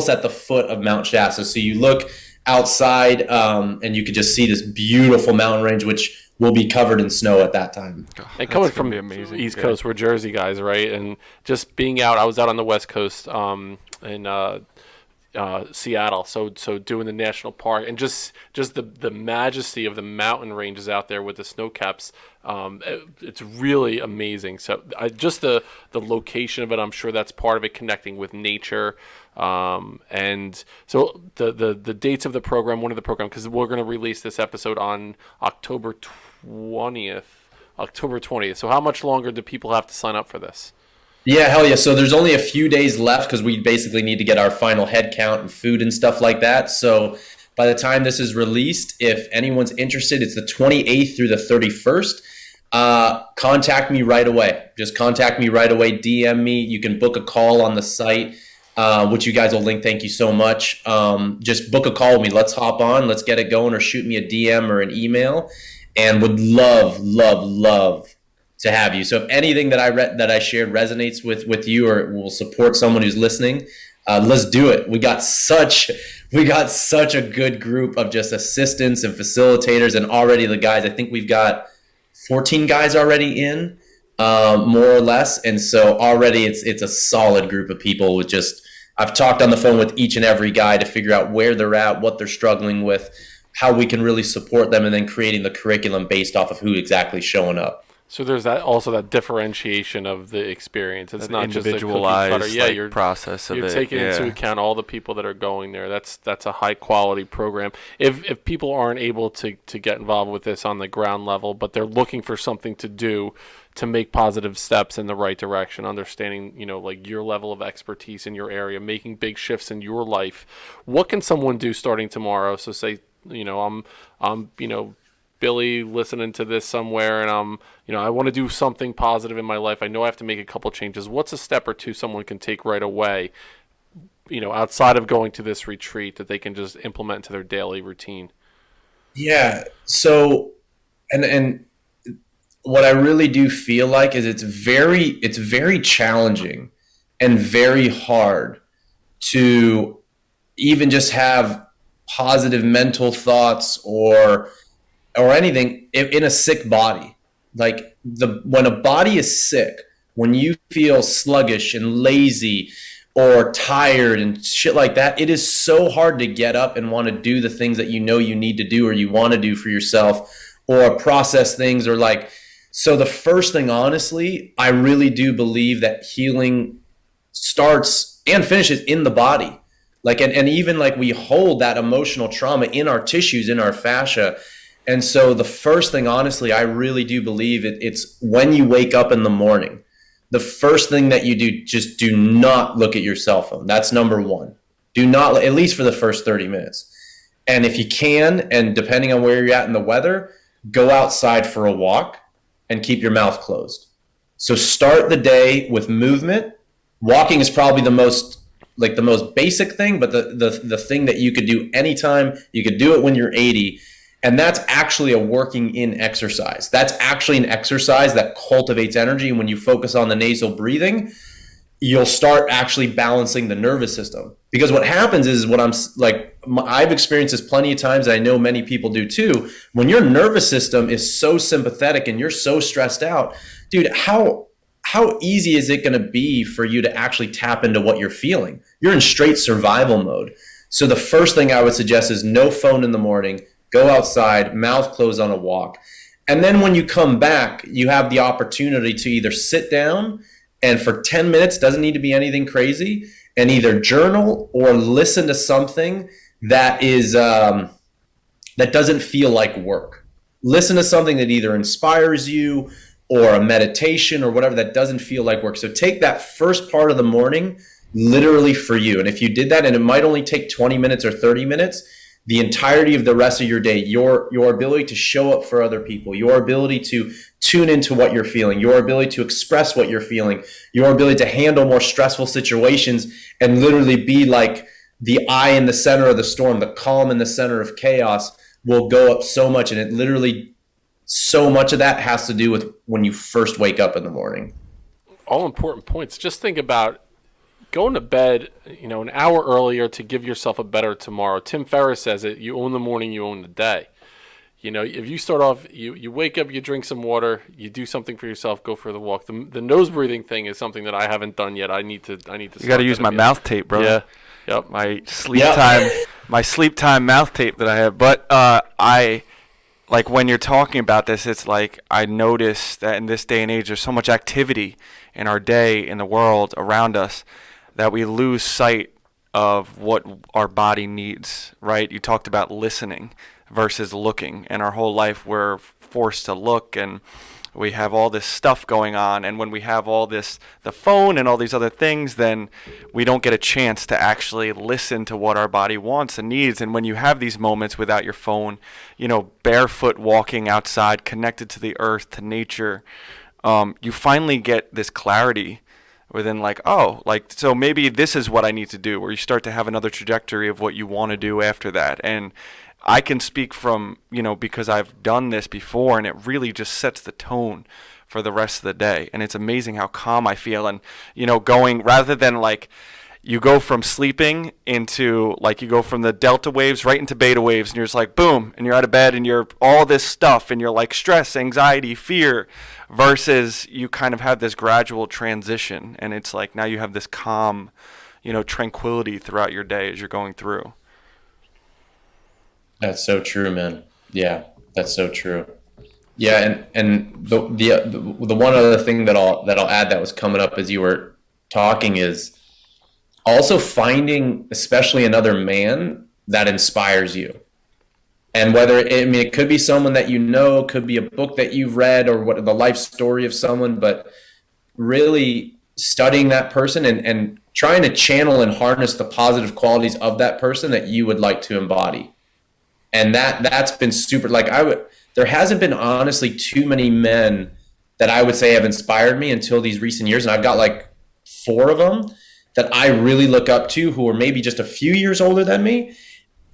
at the foot of Mount Shasta. So you look outside and you could just see this beautiful mountain range, which will be covered in snow at that time. And coming from the East Coast, we're Jersey guys, right? And just being out, I was out on the West Coast in Seattle, so doing the national park and just the majesty of the mountain ranges out there with the snow caps, it's really amazing. So just the location of it, I'm sure that's part of it, connecting with nature. And so the dates of the program, one of the program, because we're going to release this episode on October 20th. So how much longer do people have to sign up for this? Yeah, hell yeah. So there's only a few days left because we basically need to get our final head count and food and stuff like that. So by the time this is released, if anyone's interested, it's the 28th through the 31st. Contact me right away. Just contact me right away. DM me. You can book a call on the site. which you guys will link. Thank you so much. Just book a call with me. Let's hop on. Let's get it going, or shoot me a DM or an email, and would love, love, love to have you. So if anything that I shared resonates with you or will support someone who's listening, let's do it. We got such a good group of just assistants and facilitators, and already the guys. I think we've got 14 guys already in, more or less, and so already it's a solid group of people with just. I've talked on the phone with each and every guy to figure out where they're at, what they're struggling with, how we can really support them, and then creating the curriculum based off of who exactly is showing up. So there's that differentiation of the experience. It's not just a individualized cookie cutter. Yeah, process of it. You're taking into account all the people that are going there. That's a high quality program. If people aren't able to get involved with this on the ground level, but they're looking for something to do to make positive steps in the right direction, understanding, like your level of expertise in your area, making big shifts in your life, what can someone do starting tomorrow? So say, I'm Billy listening to this somewhere, and I want to do something positive in my life. I know I have to make a couple changes. What's a step or two someone can take right away, outside of going to this retreat, that they can just implement into their daily routine? Yeah. So, and what I really do feel like is it's very challenging and very hard to even just have positive mental thoughts or anything in a sick body. Like when a body is sick, when you feel sluggish and lazy or tired and shit like that, it is so hard to get up and want to do the things that you need to do or you want to do for yourself, or process things, or like. So the first thing, honestly, I really do believe that healing starts and finishes in the body. Like, and even like we hold that emotional trauma in our tissues, in our fascia. And so the first thing, honestly, I really do believe it's when you wake up in the morning, the first thing that you do, just do not look at your cell phone. That's number one. Do not, at least for the first 30 minutes. And if you can, and depending on where you're at in the weather, go outside for a walk and keep your mouth closed. So start the day with movement. Walking is probably the most basic thing, but the thing that you could do anytime. You could do it when you're 80. And that's actually a working in exercise. That's actually an exercise that cultivates energy. And when you focus on the nasal breathing, you'll start actually balancing the nervous system. Because what happens is I've experienced this plenty of times. I know many people do too. When your nervous system is so sympathetic and you're so stressed out, dude, how easy is it going to be for you to actually tap into what you're feeling? You're in straight survival mode. So the first thing I would suggest is no phone in the morning. Go outside, mouth closed on a walk. And then when you come back, you have the opportunity to either sit down and for 10 minutes, doesn't need to be anything crazy, and either journal or listen to something that is that doesn't feel like work. Listen to something that either inspires you or a meditation or whatever that doesn't feel like work. So take that first part of the morning literally for you. And if you did that, and it might only take 20 minutes or 30 minutes, the entirety of the rest of your day, your ability to show up for other people, your ability to tune into what you're feeling, your ability to express what you're feeling, your ability to handle more stressful situations and literally be like the eye in the center of the storm, the calm in the center of chaos, will go up so much. And it literally, so much of that has to do with when you first wake up in the morning. All important points. Just think about going to bed, an hour earlier to give yourself a better tomorrow. Tim Ferriss says it, you own the morning, you own the day. If you start off, you wake up, you drink some water, you do something for yourself, go for the walk. The nose breathing thing is something that I haven't done yet. I need to. You got to use my mouth tape, bro. Yeah. Yep. My sleep time mouth tape that I have. But I like when you're talking about this, it's like I notice that in this day and age, there's so much activity in our day, in the world around us, that we lose sight of what our body needs, right? You talked about listening versus looking, and our whole life we're forced to look, and we have all this stuff going on, and when we have all this, the phone and all these other things, then we don't get a chance to actually listen to what our body wants and needs. And when you have these moments without your phone, barefoot walking outside, connected to the earth, to nature, you finally get this clarity Where then like, oh, like, so maybe this is what I need to do, where you start to have another trajectory of what you want to do after that. And I can speak from, because I've done this before, and it really just sets the tone for the rest of the day. And it's amazing how calm I feel. And, going rather than like, you go from sleeping into, like, you go from the delta waves right into beta waves, and you're just like, boom, and you're out of bed, and you're all this stuff, and you're like stress, anxiety, fear, versus you kind of have this gradual transition, and it's like now you have this calm, tranquility throughout your day as you're going through. That's so true, man. Yeah, that's so true. Yeah, and the one other thing that I'll add that was coming up as you were talking is also finding, especially another man that inspires you. And it could be someone that could be a book that you've read, or what the life story of someone, but really studying that person and trying to channel and harness the positive qualities of that person that you would like to embody. And that's been super, like there hasn't been honestly too many men that I would say have inspired me until these recent years. And I've got like 4 of them that I really look up to, who are maybe just a few years older than me.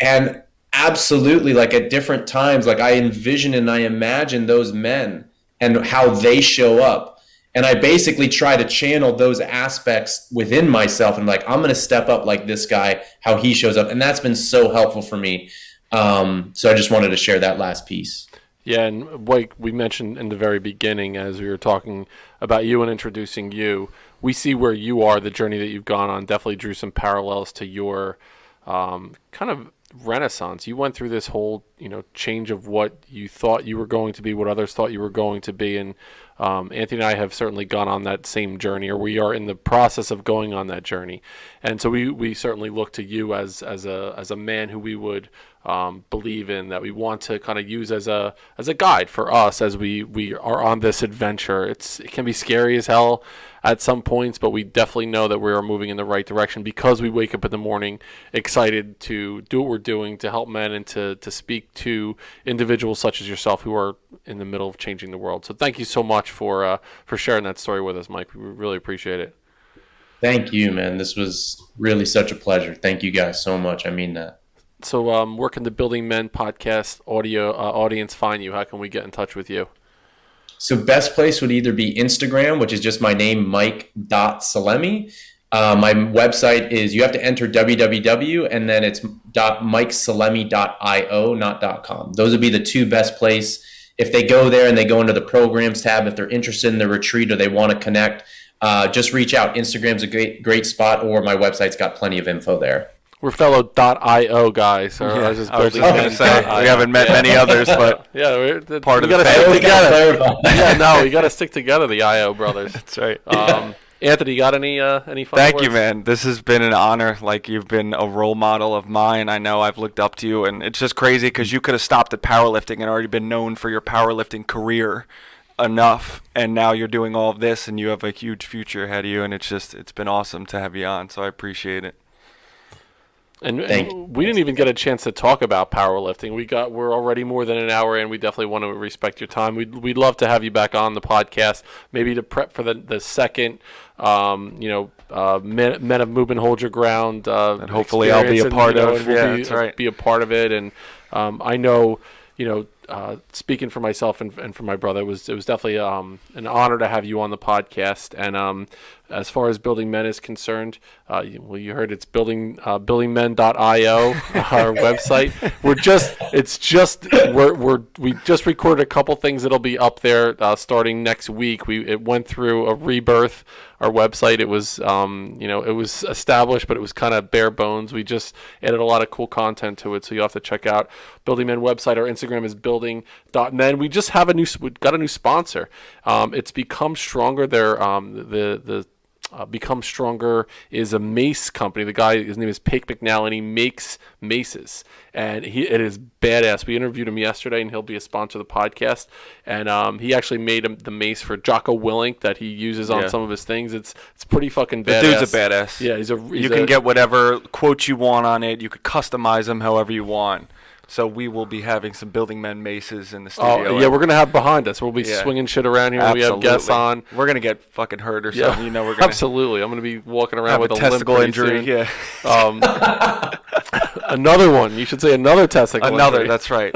And absolutely, like at different times, like I envision and I imagine those men and how they show up. And I basically try to channel those aspects within myself and like, I'm going to step up like this guy, how he shows up. And that's been so helpful for me. So I just wanted to share that last piece. Yeah, and like we mentioned in the very beginning, as we were talking about you and introducing you, we see where you are, the journey that you've gone on, definitely drew some parallels to your kind of renaissance. You went through this whole, change of what you thought you were going to be, what others thought you were going to be, and Anthony and I have certainly gone on that same journey, or we are in the process of going on that journey. And so we certainly look to you as a man who we would believe in, that we want to kind of use as a guide for us as we are on this adventure. It can be scary as hell at some points, but we definitely know that we are moving in the right direction because we wake up in the morning excited to do what we're doing, to help men and to speak to individuals such as yourself who are in the middle of changing the world. So thank you so much for sharing that story with us, Mike. We really appreciate it. Thank you, man. This was really such a pleasure. Thank you guys so much. I mean that. So where can the Building Men podcast audience find you? How can we get in touch with you? So best place would either be Instagram, which is just my name, Mike.Salemi. My website is, you have to enter www, and then it's .mikesalemi.io, not .com. Those would be the 2 best place. If they go there and they go into the programs tab, if they're interested in the retreat or they want to connect, just reach out. Instagram's a great spot, or my website's got plenty of info there. We're fellow .io guys. I was just going to say, we haven't met many others, but yeah, we're part of the family. together. We got to stick together, the IO brothers. That's right. Anthony, you got any final Thank words? you, man. This has been an honor. Like, you've been a role model of mine. I know I've looked up to you, and it's just crazy because you could have stopped at powerlifting and already been known for your powerlifting career enough, and now you're doing all of this, and you have a huge future ahead of you, and it's been awesome to have you on, so I appreciate it. And we didn't even get a chance to talk about powerlifting. We're already more than an hour in. We definitely want to respect your time. We'd love to have you back on the podcast, maybe to prep for the second, Men of Movement Hold Your Ground. And hopefully I'll be a part of. That's right. Be a part of it. And I know, speaking for myself and for my brother, it was definitely an honor to have you on the podcast. And as far as Building Men is concerned, you heard it's buildingmen.io, our website. We just recorded a couple things that'll be up there starting next week. It went through a rebirth. Our website, it was it was established, but it was kind of bare bones. We just added a lot of cool content to it, so you have to check out Building Men website. Our Instagram is building.men. We just have we got a new sponsor. It's Become Stronger. They're the Become Stronger is a mace company. The guy, his name is Paik McNally, and he makes maces, and it is badass. We interviewed him yesterday, and he'll be a sponsor of the podcast. And he actually made the mace for Jocko Willink that he uses on some of his things. It's pretty fucking badass. The dude's a badass. Yeah, you can get whatever quote you want on it. You could customize them however you want. So we will be having some Building Men maces in the Oh, studio. yeah, we're going to have behind us. We'll be Yeah. swinging shit around here when we have guests on. We're going to get fucking hurt or Yeah, something. You know, we're going to absolutely. I'm going to be walking around have with a a limp testicle pretty injury. soon. Yeah. Another one. You should say another testicle Another, injury. that's right.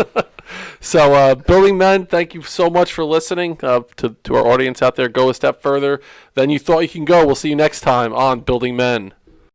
So, Building Men, thank you so much for listening. To our audience out there, go a step further than you thought you can go. We'll see you next time on Building Men.